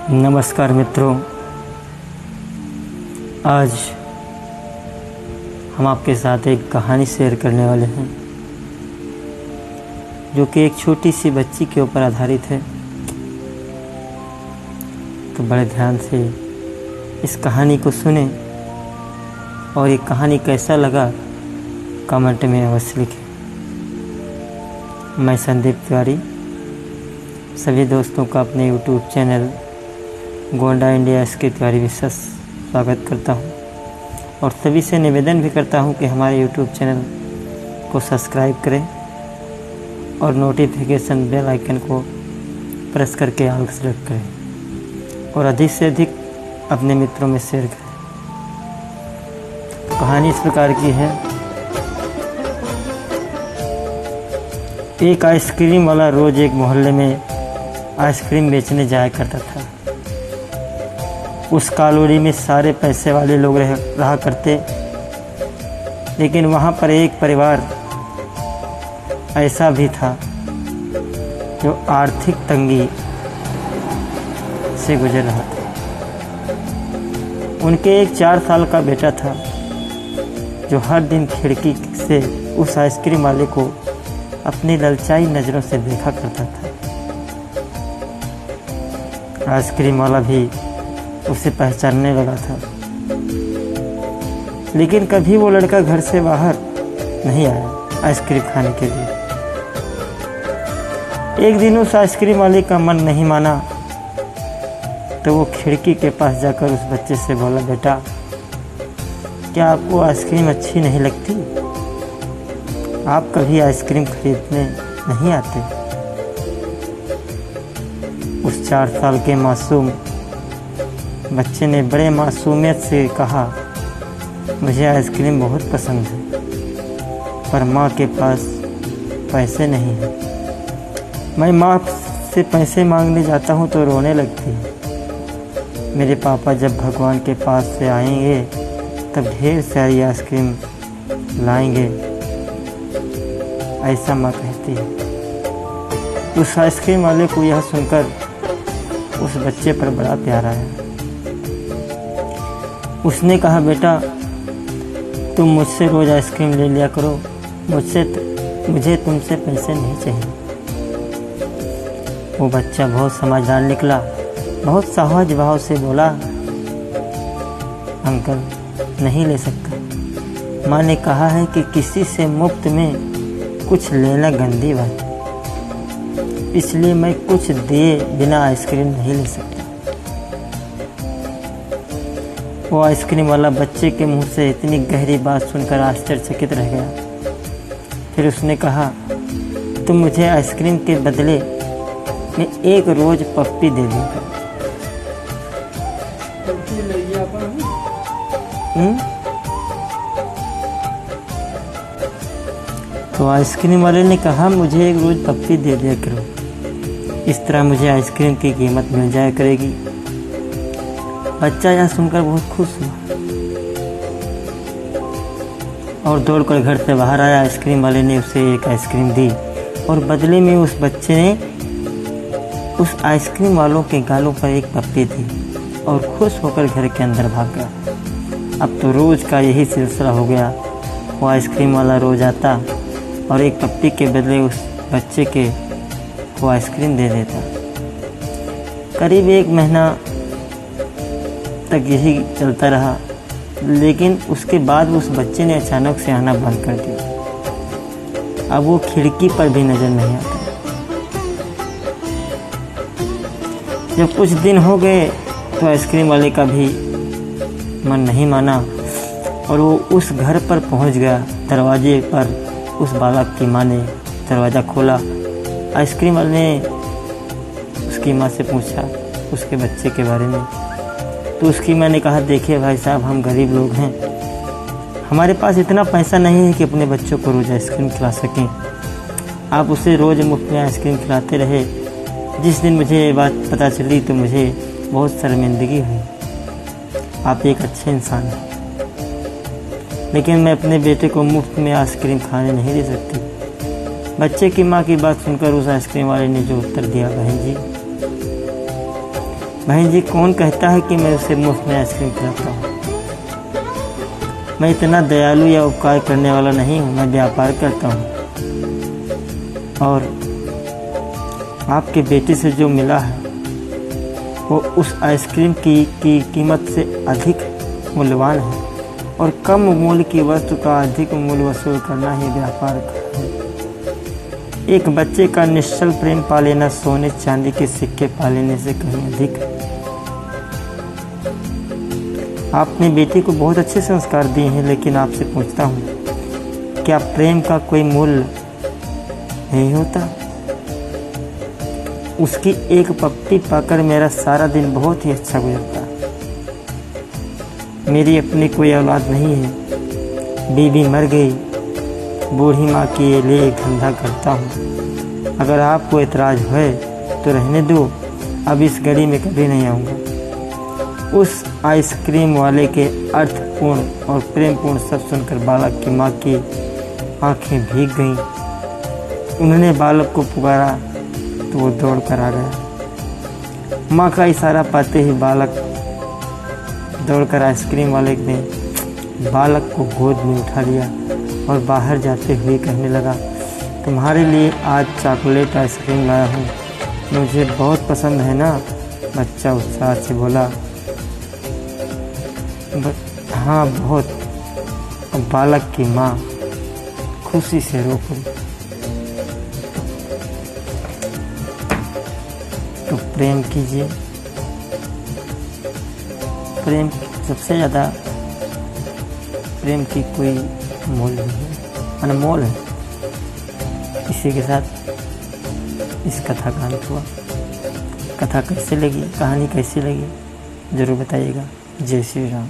नमस्कार मित्रों, आज हम आपके साथ एक कहानी शेयर करने वाले हैं जो कि एक छोटी सी बच्ची के ऊपर आधारित है। तो बड़े ध्यान से इस कहानी को सुने और ये कहानी कैसा लगा कमेंट में अवश्य लिखें। मैं संदीप तिवारी सभी दोस्तों का अपने YouTube channel Gonda India SK Tiwari विशेष स्वागत करता हूं और सभी से निवेदन भी करता हूं कि हमारे YouTube चैनल को सब्सक्राइब करें और नोटिफिकेशन बेल आइकन को प्रेस करके ऑल सेलेक्ट करें और अधिक से अधिक अपने मित्रों में शेयर करें। कहानी इस प्रकार की है। एक आइसक्रीम वाला रोज़ एक मोहल्ले में आइसक्रीम बेचने जाया करता था। उस कॉलोनी में सारे पैसे वाले लोग रहा करते, लेकिन वहाँ पर एक परिवार ऐसा भी था जो आर्थिक तंगी से गुजर रहा था। उनके एक 4 साल का बेटा था जो हर दिन खिड़की से उस आइसक्रीम वाले को अपनी ललचाई नज़रों से देखा करता था। आइसक्रीम वाला भी उसे पहचानने लगा था, लेकिन कभी वो लड़का घर से बाहर नहीं आया आइसक्रीम खाने के लिए। एक दिन उस आइसक्रीम वाले का मन नहीं माना तो वो खिड़की के पास जाकर उस बच्चे से बोला, बेटा क्या आपको आइसक्रीम अच्छी नहीं लगती? आप कभी आइसक्रीम खरीदने नहीं आते? उस 4 साल के मासूम बच्चे ने बड़े मासूमियत से कहा, मुझे आइसक्रीम बहुत पसंद है, पर माँ के पास पैसे नहीं हैं। मैं माँ से पैसे मांगने जाता हूँ तो रोने लगती है। मेरे पापा जब भगवान के पास से आएंगे तब ढेर सारी आइसक्रीम लाएंगे, ऐसा माँ कहती है। उस आइसक्रीम वाले को यह सुनकर उस बच्चे पर बड़ा प्यार आया। उसने कहा, बेटा तुम मुझसे रोज़ आइसक्रीम ले लिया करो, मुझे तुमसे पैसे नहीं चाहिए। वो बच्चा बहुत समझदार निकला, बहुत सहज भाव से बोला, अंकल नहीं ले सकता। माँ ने कहा है कि किसी से मुफ्त में कुछ लेना गंदी बात है, इसलिए मैं कुछ दिए बिना आइसक्रीम नहीं ले सकता। वो आइसक्रीम वाला बच्चे के मुंह से इतनी गहरी बात सुनकर आश्चर्यचकित रह गया। फिर उसने कहा, तुम मुझे आइसक्रीम के बदले में एक रोज पप्पी दे देगा। तो आइसक्रीम वाले ने कहा, मुझे एक रोज पप्पी दे दिया करो, इस तरह मुझे आइसक्रीम की कीमत मिल जाया करेगी। बच्चा यह सुनकर बहुत खुश हुआ और दौड़कर घर से बाहर आया। आइसक्रीम वाले ने उसे एक आइसक्रीम दी और बदले में उस बच्चे ने उस आइसक्रीम वालों के गालों पर एक पप्पी दी और खुश होकर घर के अंदर भाग गया। अब तो रोज़ का यही सिलसिला हो गया। वो आइसक्रीम वाला रोज़ आता और एक पप्पी के बदले उस बच्चे के वो आइसक्रीम दे देता। करीब 1 महीना तक यही चलता रहा, लेकिन उसके बाद उस बच्चे ने अचानक से आना बंद कर दिया। अब वो खिड़की पर भी नजर नहीं आता। जब कुछ दिन हो गए तो आइसक्रीम वाले का भी मन नहीं माना और वो उस घर पर पहुंच गया। दरवाजे पर उस बालक की माँ ने दरवाज़ा खोला। आइसक्रीम वाले ने उसकी माँ से पूछा उसके बच्चे के बारे में, तो उसकी माँ ने कहा, देखिए भाई साहब, हम गरीब लोग हैं, हमारे पास इतना पैसा नहीं है कि अपने बच्चों को रोज़ आइसक्रीम खिला सकें। आप उसे रोज़ मुफ्त में आइसक्रीम खिलाते रहे। जिस दिन मुझे ये बात पता चली तो मुझे बहुत शर्मिंदगी हुई। आप एक अच्छे इंसान हैं, लेकिन मैं अपने बेटे को मुफ्त में आइसक्रीम खाने नहीं दे सकती। बच्चे की माँ की बात सुनकर उस आइसक्रीम वाले ने जो उत्तर दिया, बहन जी बहन जी, कौन कहता है कि मैं उसे मुफ्त में आइसक्रीम खिलाता हूँ? मैं इतना दयालु या उपकार करने वाला नहीं हूँ। मैं व्यापार करता हूँ और आपके बेटे से जो मिला है वो उस आइसक्रीम की कीमत से अधिक मूल्यवान है और कम मूल्य की वस्तु का अधिक मूल्य वसूल करना ही व्यापार है। एक बच्चे का निश्चल प्रेम पा लेना सोने चांदी के सिक्के पा लेने से कहीं अधिक है। आपने बेटे को बहुत अच्छे संस्कार दिए हैं, लेकिन आपसे पूछता हूँ, क्या प्रेम का कोई मूल्य नहीं होता? उसकी एक पप्पी पाकर मेरा सारा दिन बहुत ही अच्छा गुजरता है। मेरी अपनी कोई औलाद नहीं है, बीवी मर गई, बूढ़ी माँ के लिए एक धंधा करता हूँ। अगर आपको एतराज़ है तो रहने दो, अब इस गली में कभी नहीं आऊँगा। उस आइसक्रीम वाले के अर्थपूर्ण और प्रेमपूर्ण शब्द सुनकर बालक की माँ की आंखें भीग गईं। उन्होंने बालक को पुकारा तो वो दौड़ कर आ गया। माँ का इशारा पाते ही बालक दौड़कर आइसक्रीम वाले ने बालक को गोद में उठा लिया और बाहर जाते हुए कहने लगा, तुम्हारे लिए आज चॉकलेट आइसक्रीम लाया हूँ, मुझे बहुत पसंद है ना? बच्चा उत्साह से बोला, हाँ बहुत। और बालक की माँ खुशी से रो पड़ी। तो प्रेम कीजिए। प्रेम सबसे ज़्यादा, प्रेम की कोई मोल नहीं है, अनमोल है। इसी के साथ इस कथा का अंत हुआ। कथा कैसे लगी, कहानी कैसी लगी, ज़रूर बताइएगा। जय श्री राम।